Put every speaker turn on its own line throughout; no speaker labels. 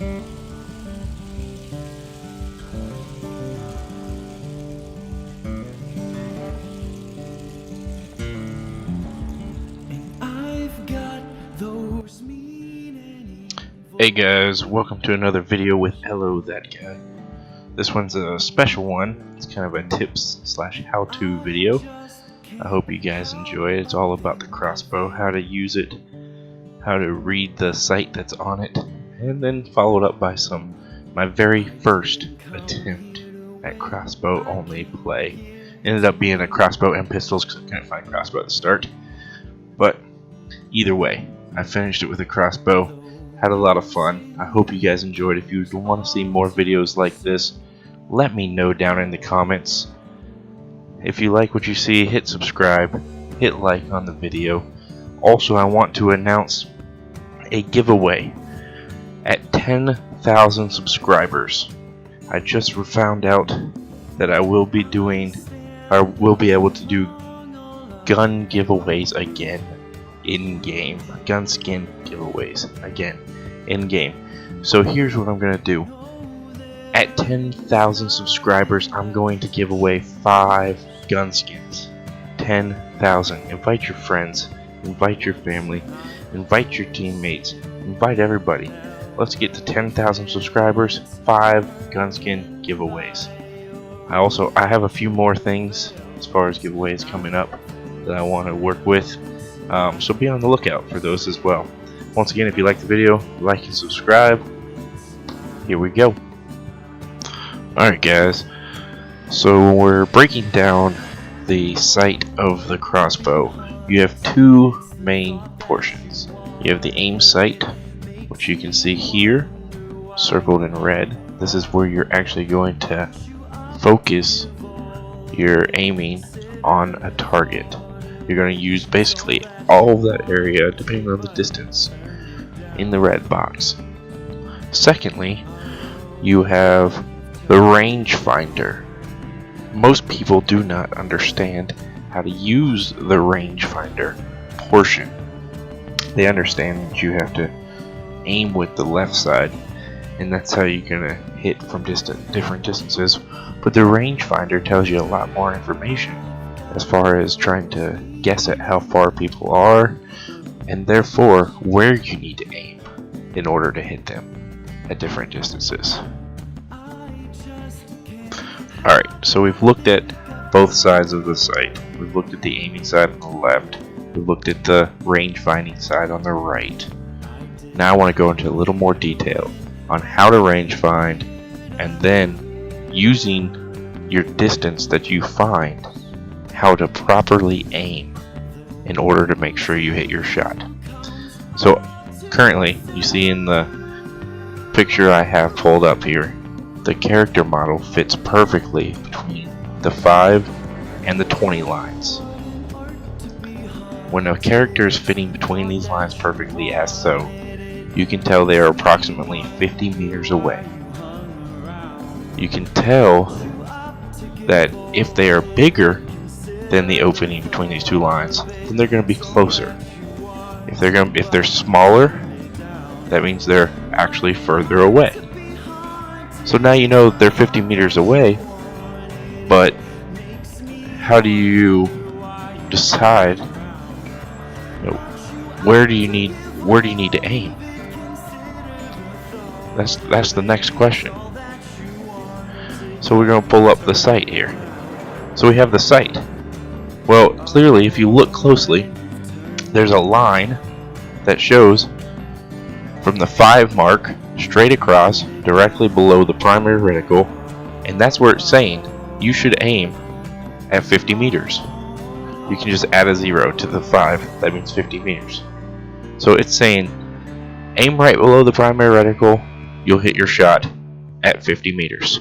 Hey guys, welcome to another video with Hello That Guy. This one's a special one. It's kind of a tips slash how-to video. I hope you guys enjoy it. It's all about the crossbow, how to use it, how to read the site that's on it, and then followed up by my very first attempt at crossbow only play. Ended up being a crossbow and pistols because I couldn't find crossbow at the start. But either way, I finished it with a crossbow. Had a lot of fun. I hope you guys enjoyed. If you want to see more videos like this, let me know down in the comments. If you like what you see, hit subscribe, hit like on the video. Also, I want to announce a giveaway at 10,000 subscribers. I just found out that I will be able to do gun giveaways again in-game. Gun skin giveaways again in-game. So here's what I'm gonna do. At 10,000 subscribers, I'm going to give away 5 gun skins. 10,000. Invite your friends, invite your family, invite your teammates, invite everybody. Let's get to 10,000 subscribers, 5 gun skin giveaways. I have a few more things as far as giveaways coming up that I want to work with. So be on the lookout for those as well. Once again, if you like the video, like and subscribe. Here we go. Alright guys, so we're breaking down the sight of the crossbow. You have 2 main portions. You have the aim sight, which you can see here, circled in red. This is where you're actually going to focus your aiming on a target. You're going to use basically all of that area, depending on the distance, in the red box. Secondly, you have the rangefinder. Most people do not understand how to use the rangefinder portion. They understand that you have to aim with the left side, and that's how you're going to hit from different distances. But the rangefinder tells you a lot more information as far as trying to guess at how far people are, and therefore where you need to aim in order to hit them at different distances. Alright, so we've looked at both sides of the sight. We've looked at the aiming side on the left. We've looked at the range finding side on the right. Now I want to go into a little more detail on how to range find, and then using your distance that you find, how to properly aim in order to make sure you hit your shot. So currently, you see in the picture I have pulled up here, the character model fits perfectly between the 5 and the 20 lines. When a character is fitting between these lines perfectly as so, you can tell they are approximately 50 meters away. You can tell that if they are bigger than the opening between these 2 lines, then they're going to be closer. If they're smaller, that means they're actually further away. So now you know they're 50 meters away, but how do you decide, where do you need to aim? That's the next question. So we're going to pull up the sight here. So we have the sight. Well, clearly, if you look closely, there's a line that shows from the 5 mark straight across directly below the primary reticle, and that's where it's saying you should aim at 50 meters. You can just add a 0 to the 5, that means 50 meters. So it's saying aim right below the primary reticle, you'll hit your shot at 50 meters.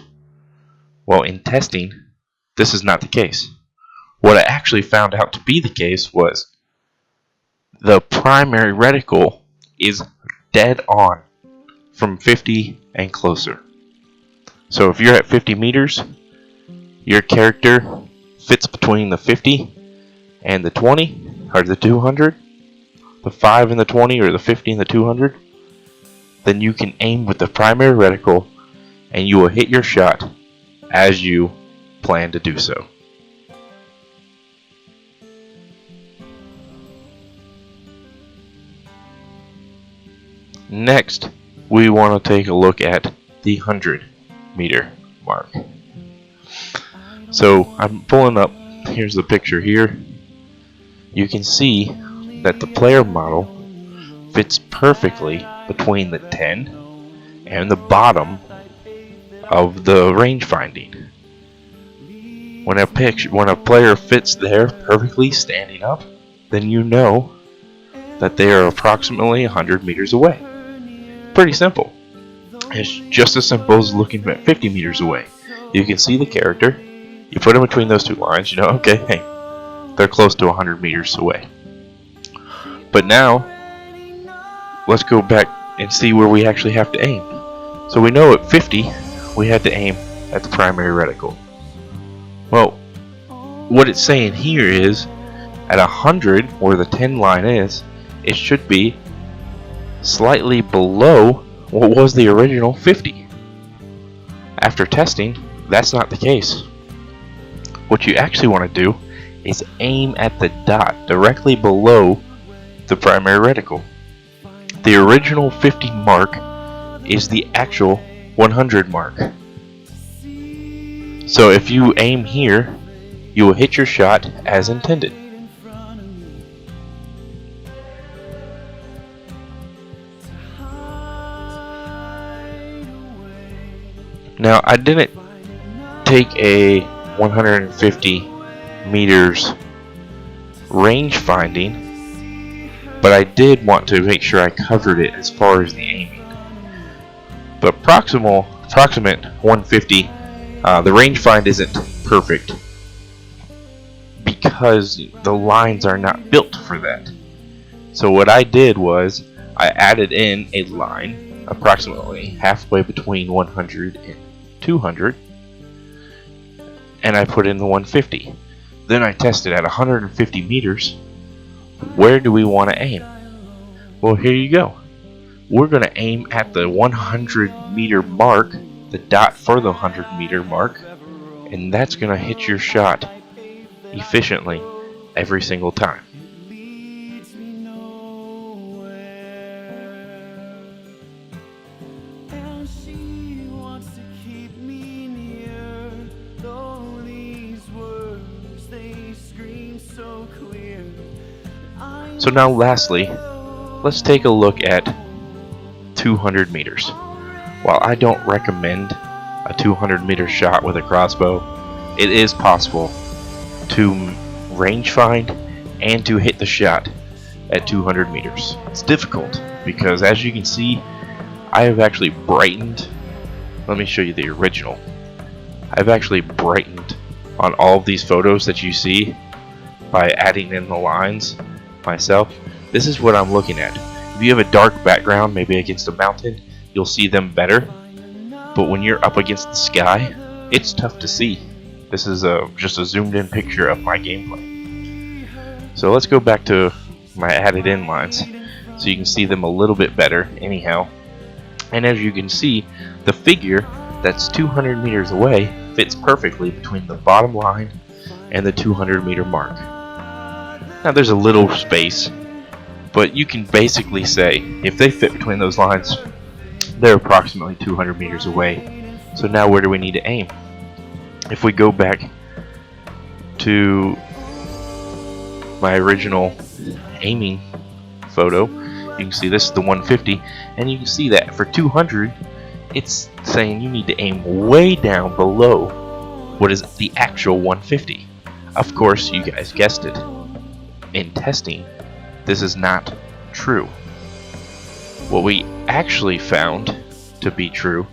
Well, in testing, this is not the case. What I actually found out to be the case was the primary reticle is dead on from 50 and closer. So if you're at 50 meters, your character fits between the 50 and the 20, or the 200, the 5 and the 20, or the 50 and the 200. then you can aim with the primary reticle and you will hit your shot as you plan to do so. Next, we want to take a look at the 100-meter mark. So I'm pulling up, here's the picture here. You can see that the player model fits perfectly between the 10 and the bottom of the range finding. When a player fits there perfectly standing up, then you know that they are approximately 100 meters away. Pretty simple. It's just as simple as looking at 50 meters away. You can see the character, you put them between those two lines, you know, okay, hey, they're close to 100 meters away. But now, let's go back and see where we actually have to aim. So we know at 50, we had to aim at the primary reticle. Well, what it's saying here is, at 100, where the 10 line is, it should be slightly below what was the original 50. After testing, that's not the case. What you actually want to do is aim at the dot directly below the primary reticle. The original 50 mark is the actual 100 mark. So if you aim here, you will hit your shot as intended. Now, I didn't take a 150 meters range finding, but I did want to make sure I covered it as far as the aiming. The approximate 150, the range find isn't perfect because the lines are not built for that. So what I did was I added in a line approximately halfway between 100 and 200, and I put in the 150. Then I tested at 150 meters. Where do we want to aim? Well, here you go. We're going to aim at the 100 meter mark, the dot for the 100 meter mark, and that's going to hit your shot efficiently every single time. So now lastly, let's take a look at 200 meters. While I don't recommend a 200 meter shot with a crossbow, it is possible to range find and to hit the shot at 200 meters. It's difficult because, as you can see, I have actually brightened. Let me show you the original. I've actually brightened on all of these photos that you see by adding in the lines myself. This is what I'm looking at. If you have a dark background, maybe against a mountain, you'll see them better. But when you're up against the sky, it's tough to see. This is just a zoomed in picture of my gameplay. So let's go back to my added in lines so you can see them a little bit better anyhow. And as you can see, the figure that's 200 meters away fits perfectly between the bottom line and the 200 meter mark. Now there's a little space, but you can basically say if they fit between those lines, they're approximately 200 meters away. So now where do we need to aim? If we go back to my original aiming photo, you can see this is the 150, and you can see that for 200, it's saying you need to aim way down below what is the actual 150. Of course, you guys guessed it. In testing, this is not true. What we actually found to be true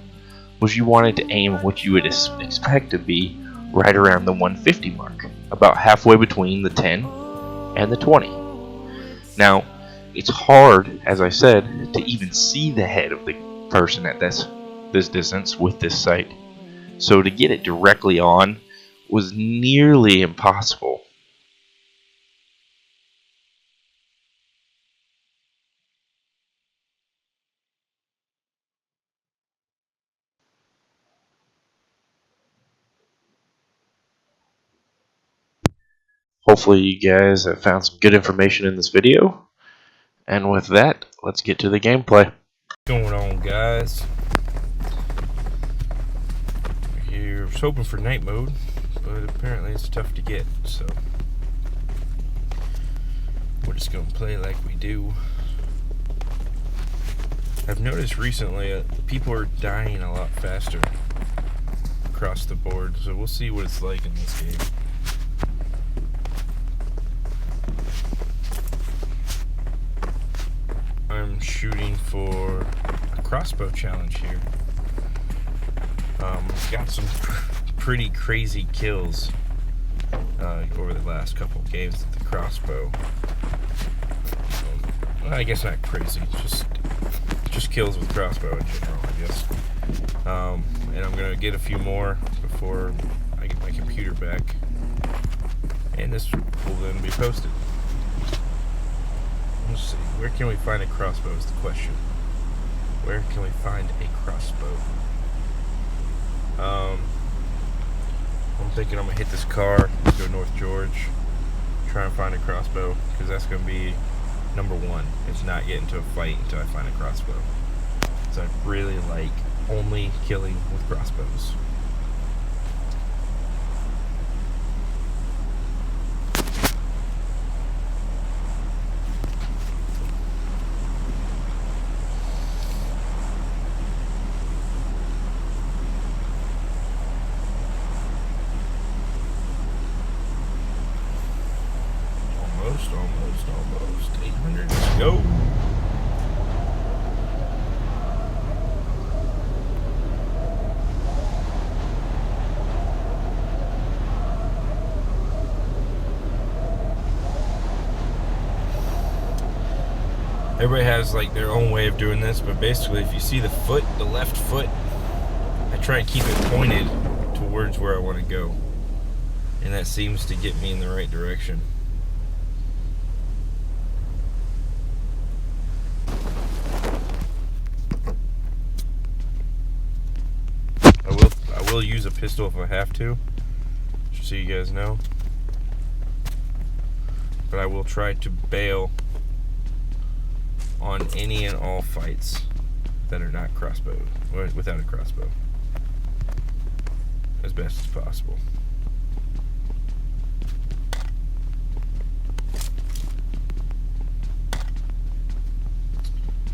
was you wanted to aim what you would expect to be right around the 150 mark, about halfway between the 10 and the 20. Now, it's hard, as I said, to even see the head of the person at this distance with this sight. So to get it directly on was nearly impossible. Hopefully you guys have found some good information in this video. And with that, let's get to the gameplay.
What's going on, guys? Here, I was hoping for night mode, but apparently it's tough to get, so we're just gonna play like we do. I've noticed recently people are dying a lot faster across the board, so we'll see what it's like in this game. I'm shooting for a crossbow challenge here. Got some pretty crazy kills over the last couple of games with the crossbow. Well, I guess not crazy, just kills with crossbow in general, I guess. And I'm gonna get a few more before I get my computer back, and this will then be posted. Let's see, where can we find a crossbow is the question. Where can we find a crossbow? I'm thinking I'm gonna hit this car, go North George, try and find a crossbow, because that's gonna be number one. It's not getting to a fight until I find a crossbow. So I really like only killing with crossbows. Almost 800. Let's go. Everybody has like their own way of doing this, but basically if you see the foot, the left foot, I try and keep it pointed towards where I want to go, and that seems to get me in the right direction. I will use a pistol if I have to, just so you guys know, but I will try to bail on any and all fights that are not crossbow, without a crossbow, as best as possible.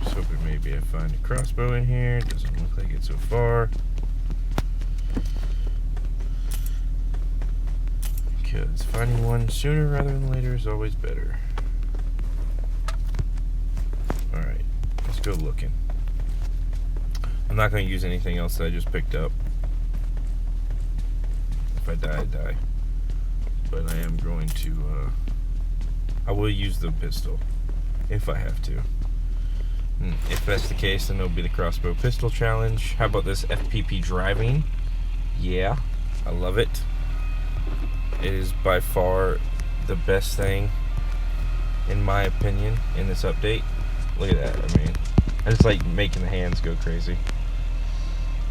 Just hoping maybe I find a crossbow in here. Doesn't look like it so far, because finding one sooner rather than later is always better. Alright, let's go looking. I'm not going to use anything else that I just picked up. If I die, I die. But I am going to, I will use the pistol if I have to. If that's the case, then it'll be the crossbow pistol challenge. How about this FPP driving? Yeah, I love it. It is by far the best thing, in my opinion, in this update. Look at that. I mean, I just like making the hands go crazy.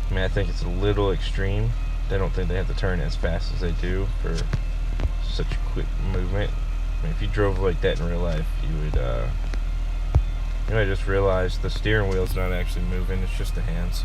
I mean, I think it's a little extreme. I don't think they have to turn as fast as they do for such a quick movement. I mean, if you drove like that in real life, you would, I just realized the steering wheel's not actually moving, it's just the hands.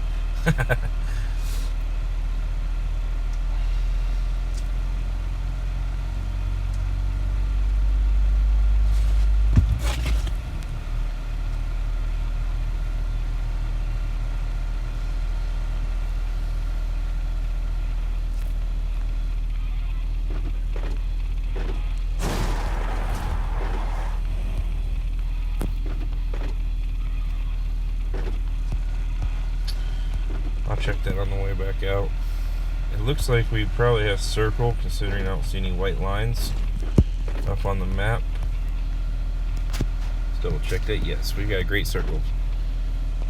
I'll check that on the way back out. It looks like we probably have circle, considering I don't see any white lines up on the map. Let's double check that. Yes, we got a great circle.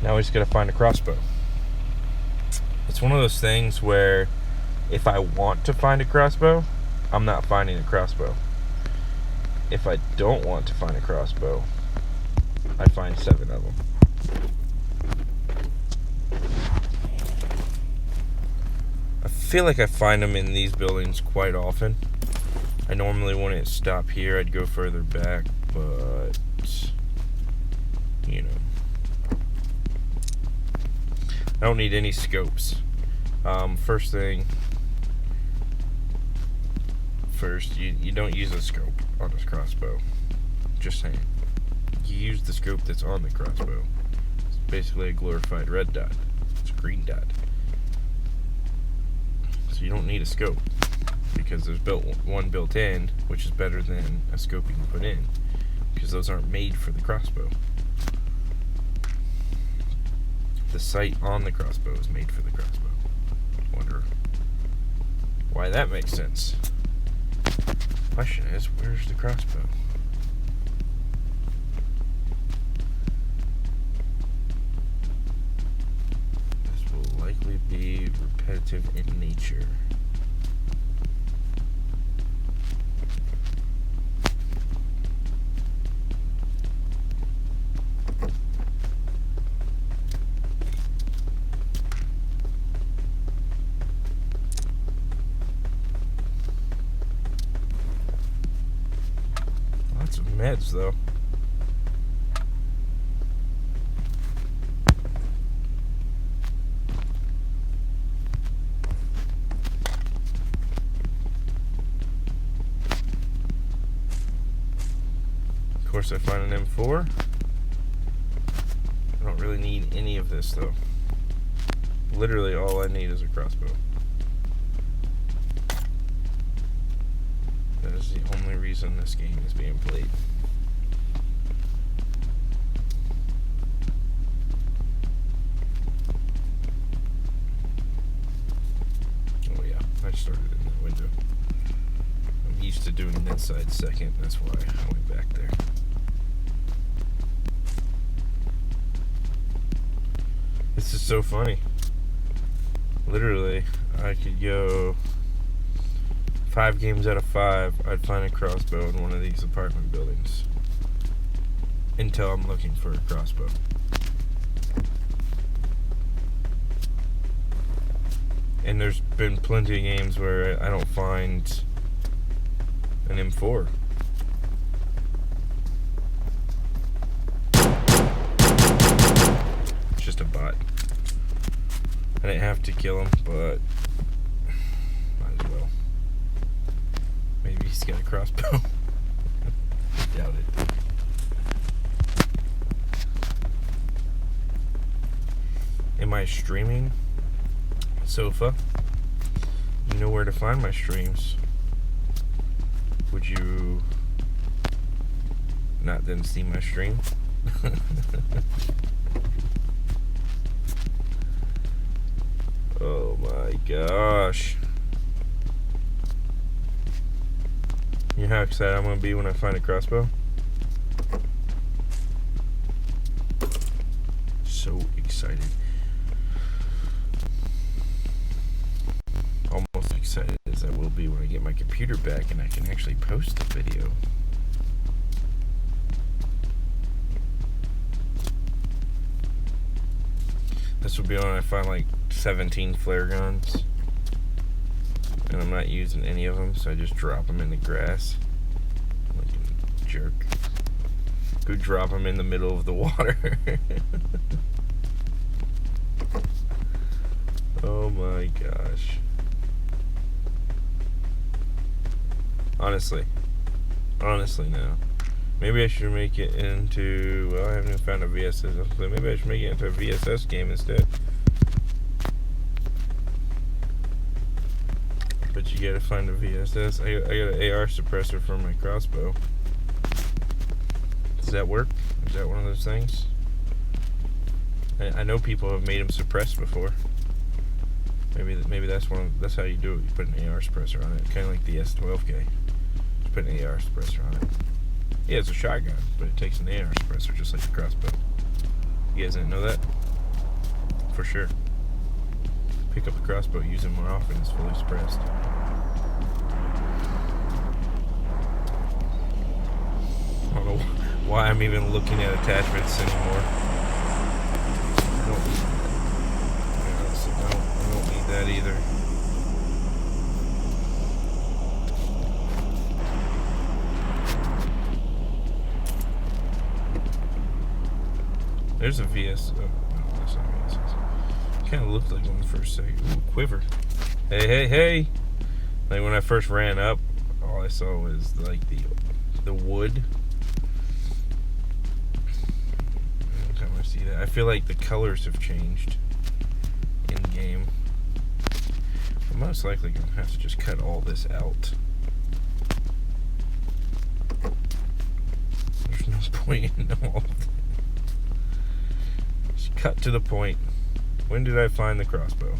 Now we just gotta find a crossbow. It's one of those things where if I want to find a crossbow, I'm not finding a crossbow. If I don't want to find a crossbow, I find 7 of them. I feel like I find them in these buildings quite often. I normally wouldn't stop here, I'd go further back, but you know, I don't need any scopes. First, you don't use a scope on this crossbow. Just saying. You use the scope that's on the crossbow. It's basically a glorified red dot. It's a green dot. So you don't need a scope, because there's one built in, which is better than a scope you can put in, because those aren't made for the crossbow. The sight on the crossbow is made for the crossbow. Wonder why that makes sense. Question is, where's the crossbow? This will likely be repetitive in nature. Lots of meds, though. Of course, I find an M4. I don't really need any of this, though. Literally, all I need is a crossbow. That is the only reason this game is being played. Oh yeah, I started in that window. I'm used to doing an inside second, that's why I went back there. This is so funny. Literally, I could go 5 games out of 5, I'd find a crossbow in one of these apartment buildings until I'm looking for a crossbow. And there's been plenty of games where I don't find an M4. It's just a bot. I didn't have to kill him, but might as well. Maybe he's got a crossbow. Doubt it. Am I streaming? Sofa. You know where to find my streams. Would you not then see my stream? Oh my gosh. You know how excited I'm gonna be when I find a crossbow? So excited. Almost excited as I will be when I get my computer back and I can actually post the video. This will be when I find like 17 flare guns. And I'm not using any of them, so I just drop them in the grass. Like a jerk. Go drop them in the middle of the water. Oh my gosh. Honestly now. Maybe I should make it into, well, I haven't even found a VSS, so maybe I should make it into a VSS game instead. But you gotta find a VSS. I got an AR suppressor for my crossbow. Does that work? Is that one of those things? I know people have made them suppress before. Maybe that's that's how you do it. You put an AR suppressor on it, kind of like the S12K. Just put an AR suppressor on it. Yeah, it's a shotgun, but it takes an AR suppressor just like the crossbow. You guys didn't know that? For sure. Pick up the crossbow, use it more often, it's fully suppressed. I don't know why I'm even looking at attachments anymore. I don't need that either. There's a VS. Oh, no, that's not VSS. Kind of looked like one for a second. Ooh, quiver. Hey, hey, hey! Like when I first ran up, all I saw was like the wood. Every time I see that, I feel like the colors have changed in game. I'm most likely gonna have to just cut all this out. There's no point in all of that. Just cut to the point. When did I find the crossbow?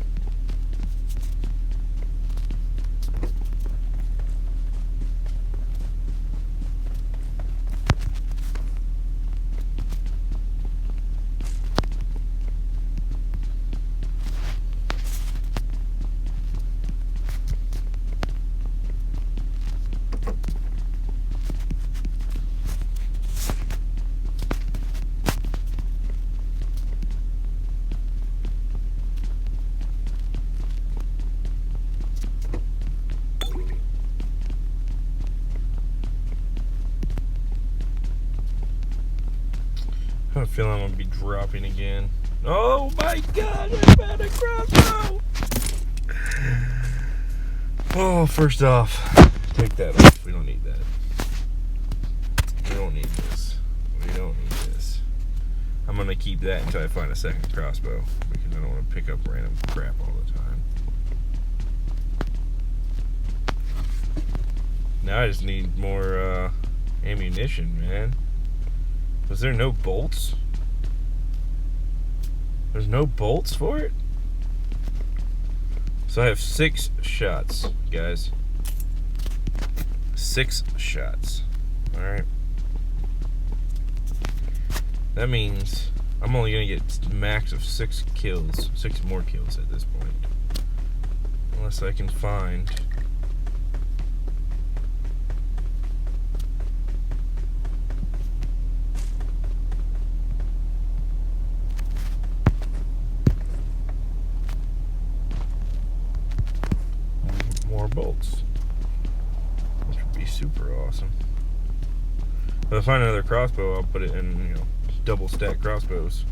I have a feeling I'm gonna be dropping again. Oh my god, I found a crossbow! Oh, first off, take that off. We don't need that. We don't need this. We don't need this. I'm gonna keep that until I find a second crossbow because I don't want to pick up random crap all the time. Now I just need more ammunition, man. Was there no bolts? There's no bolts for it? So I have 6 shots, guys. 6 shots. Alright. That means I'm only gonna get max of 6 kills. 6 more kills at this point. Unless I can find... more bolts, which would be super awesome. If I find another crossbow, I'll put it in, double stack crossbows.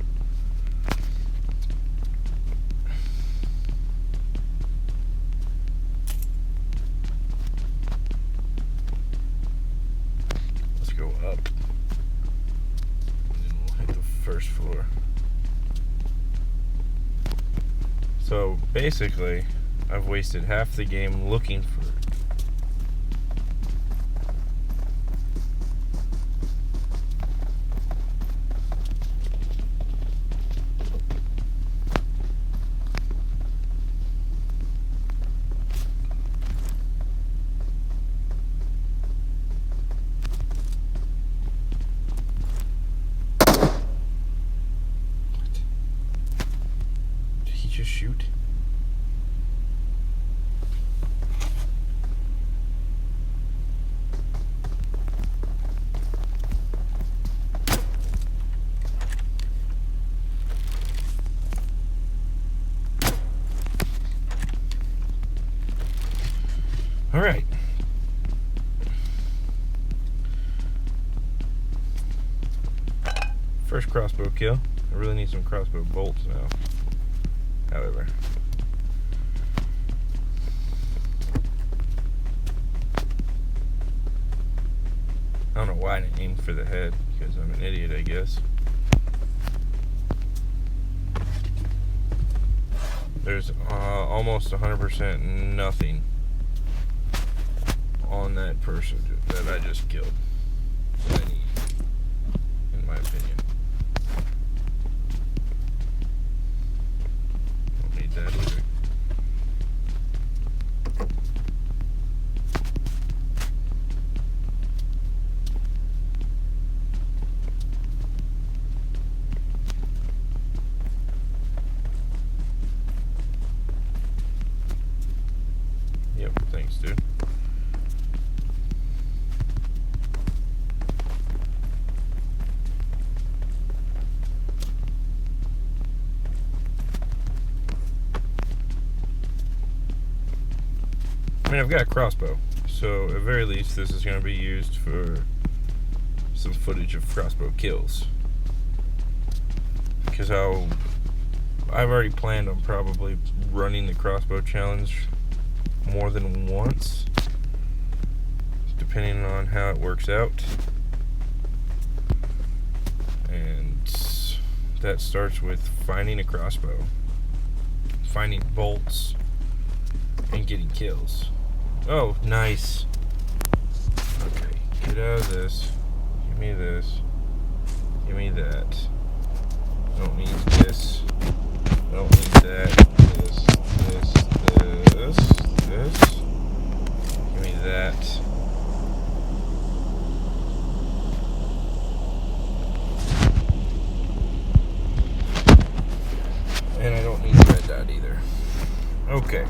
Let's go up, and then we'll hit the first floor. So basically, I've wasted half the game looking for it. What? Did he just shoot? All right. First crossbow kill. I really need some crossbow bolts now. However. I don't know why I didn't aim for the head, because I'm an idiot, I guess. There's almost 100% nothing on that person that I just killed that I need, in my opinion. Don't need that either. Yep, thanks, dude. I mean, I've got a crossbow, so at the very least this is going to be used for some footage of crossbow kills. because I've already planned on probably running the crossbow challenge more than once, depending on how it works out. And that starts with finding a crossbow, finding bolts, and getting kills. Oh, nice. Okay, get out of this. Give me this. Give me that. Don't need this. Don't need that. This. Give me that. And I don't need the red dot either. Okay.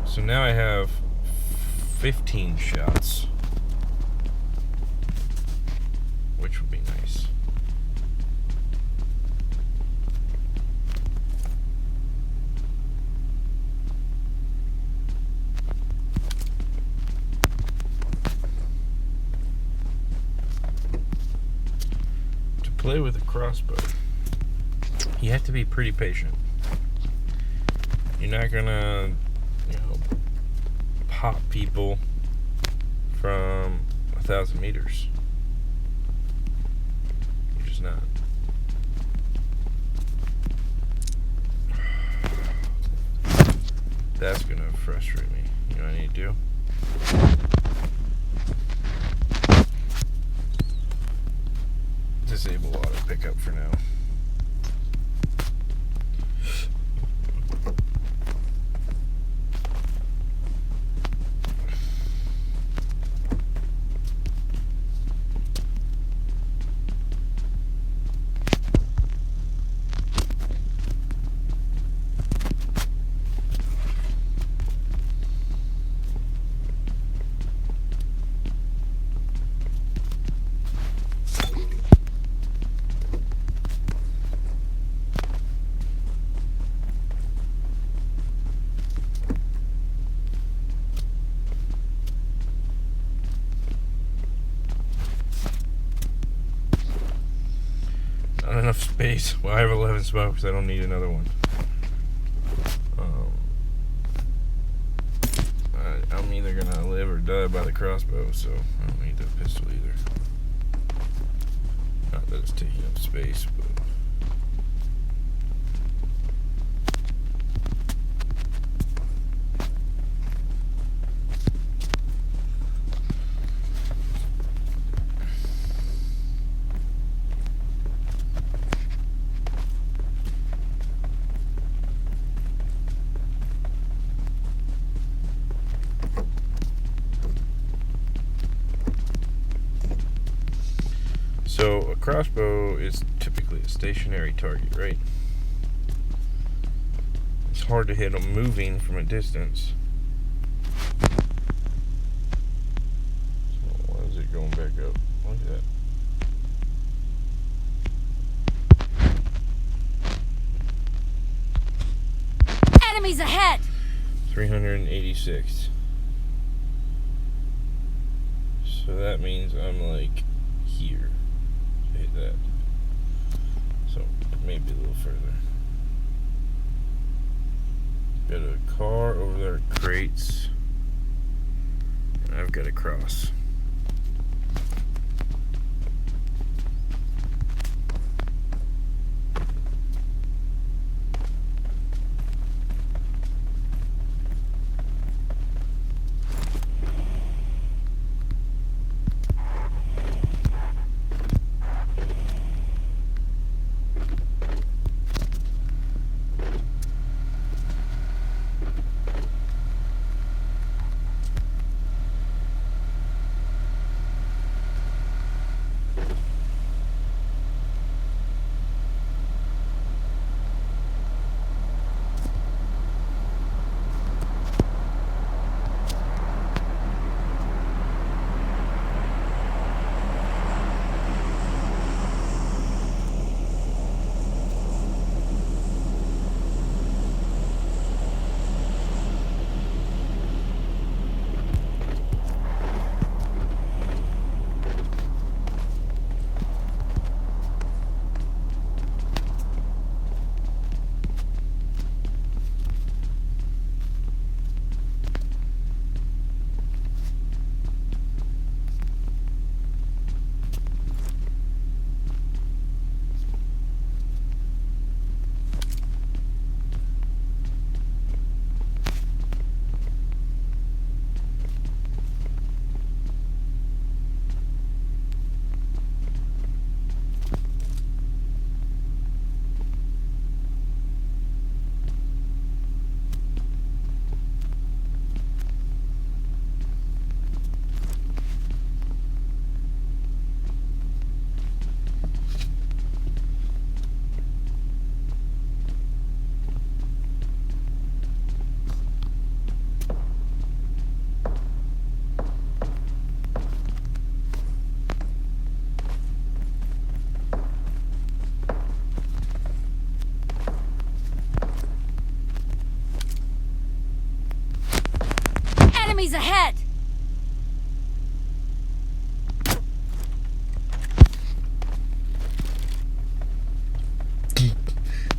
So now I have 15 shots, which would be nice. To play with a crossbow, you have to be pretty patient. You're not gonna, pop people from 1,000 meters. You're just not. That's gonna frustrate me. You know what I need to do? Disable auto pickup for now. Not enough space. Well, I have 11 smokes. I don't need another one. I'm either gonna live or die by the crossbow, so I don't need the pistol either. Not that it's taking up space, but so a crossbow is typically a stationary target, right? It's hard to hit them moving from a distance. So why is it going back up? Look at that.
Enemies ahead!
386. So that means I'm like here. Hit that. So maybe a little further. Got a car over there at crates. And I've got a cross.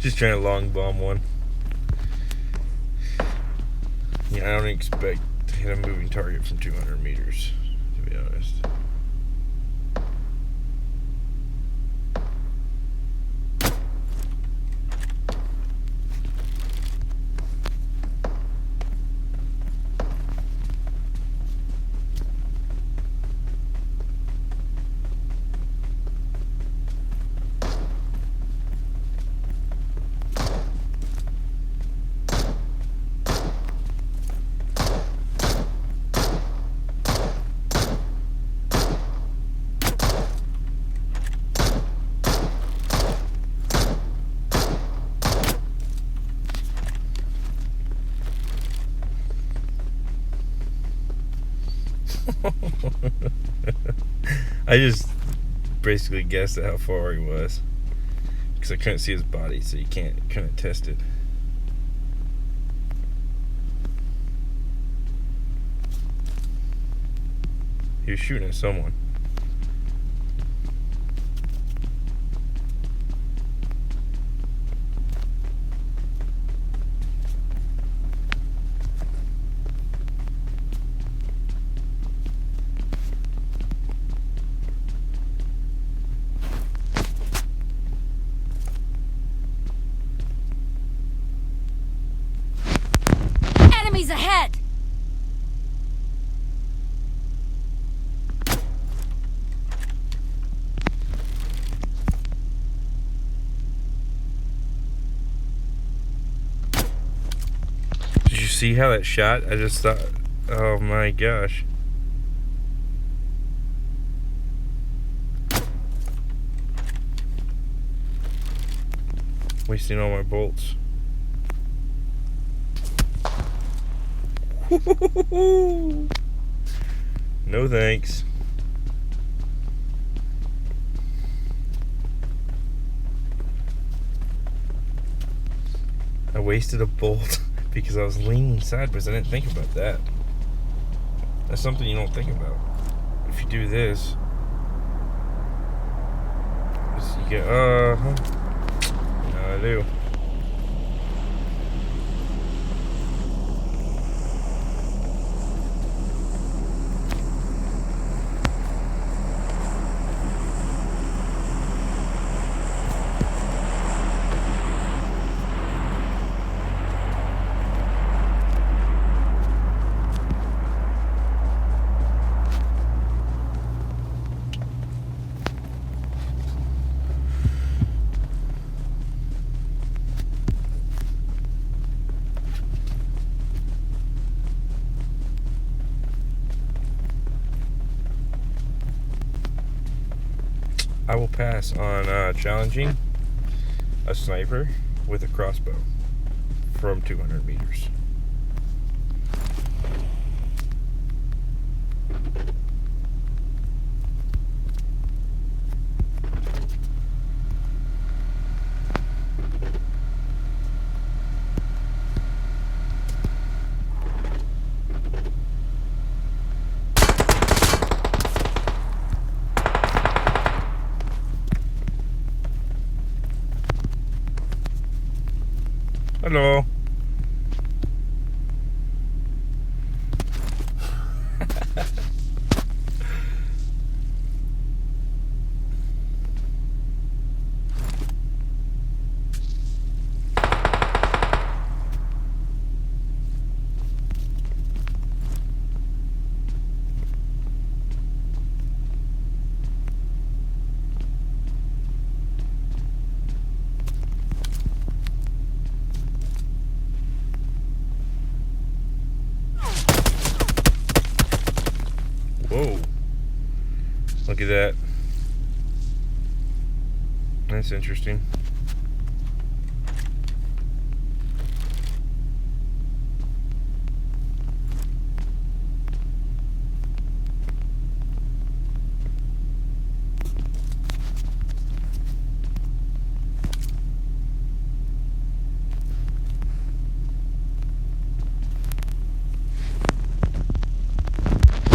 Just trying to long bomb one. Yeah, I don't expect to hit a moving target from 200 meters, to be honest. I just basically guessed at how far he was because I couldn't see his body, so you couldn't test it. He was shooting at someone.
Enemies ahead!
Did you see how that shot? I just thought, oh my gosh. Wasting all my bolts. No thanks. I wasted a bolt because I was leaning sideways. I didn't think about that. That's something you don't think about. If you do this, you get, no, I do. I will pass on challenging a sniper with a crossbow from 200 meters. Hello. Whoa. Look at that. That's interesting.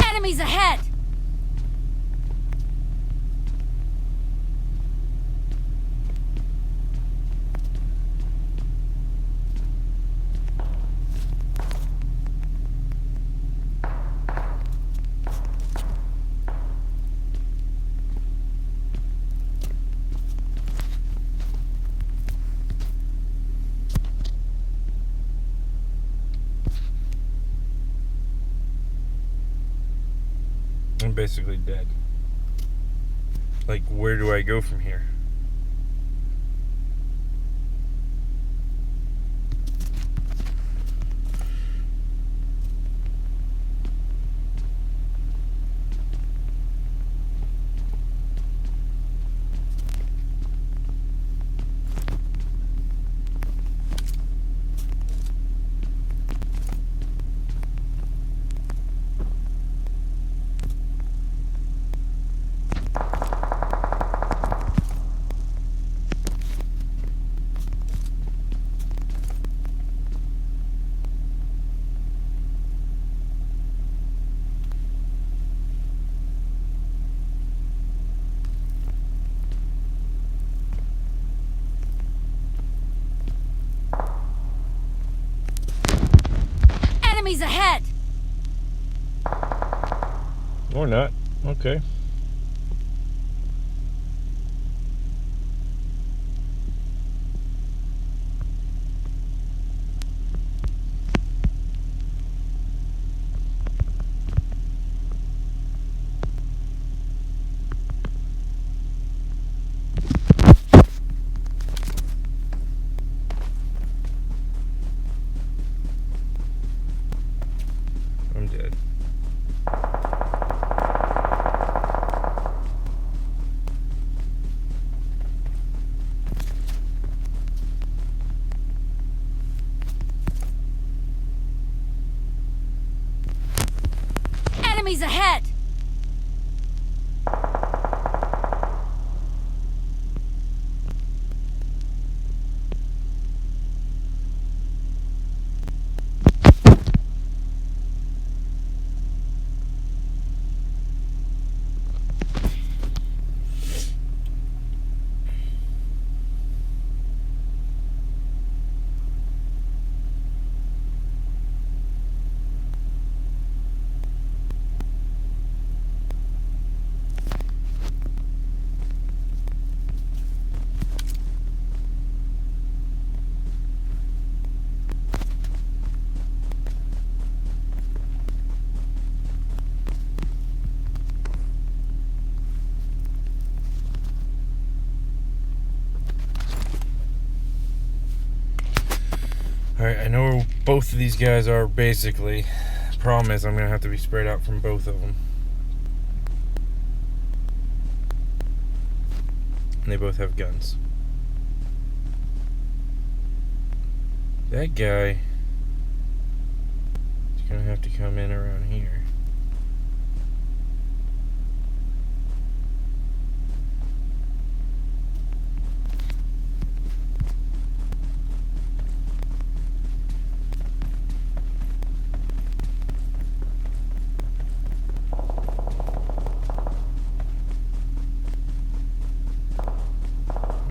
Enemies ahead!
basically dead. Like, where do I go from here?
Enemies ahead!
Or not. Okay. I'm dead.
Enemies ahead! Alright, I know where both of these guys are basically. Problem is, I'm going to have to be spread out from both of them. And they both have guns. That guy is going to have to come in around here.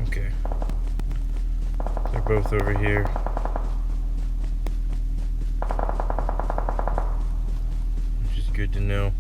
Okay. They're both over here. Which is good to know.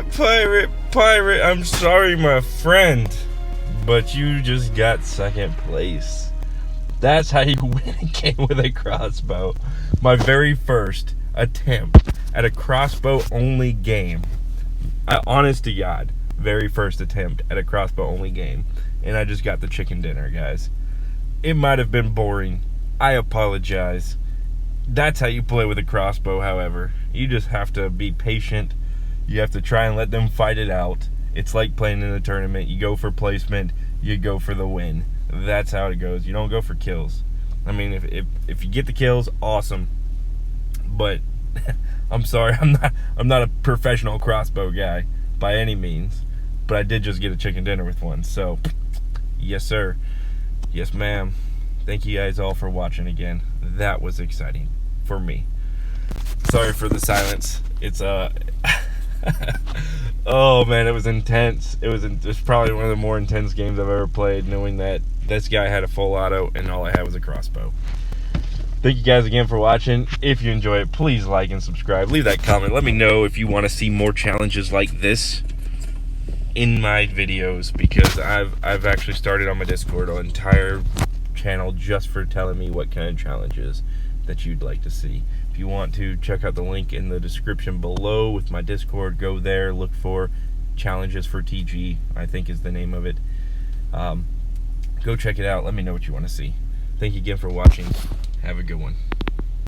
Pirate, I'm sorry, my friend, but you just got second place. That's how you win a game with a crossbow. My very first attempt at a crossbow-only game. Honest to God, very first attempt at a crossbow-only game. And I just got the chicken dinner, guys. It might have been boring. I apologize. That's how you play with a crossbow, however. You just have to be patient. You have to try and let them fight it out. It's like playing in a tournament. You go for placement, you go for the win. That's how it goes. You don't go for kills. I mean, if you get the kills, awesome. But I'm sorry, I'm not a professional crossbow guy by any means. But I did just get a chicken dinner with one. So, yes sir. Yes ma'am. Thank you guys all for watching again. That was exciting for me. Sorry for the silence. It's oh man, it was intense. It was probably one of the more intense games I've ever played, knowing that this guy had a full auto and all I had was a crossbow. Thank you guys again for watching. If you enjoy it, please like and subscribe. Leave that comment. Let me know if you want to see more challenges like this in my videos, because I've actually started on my Discord an entire channel just for telling me what kind of challenges that you'd like to see. If you want to, check out the link in the description below with my Discord. Go there, look for Challenges for TG, I think is the name of it. Go check it out. Let me know what you want to see. Thank you again for watching. Have a good one.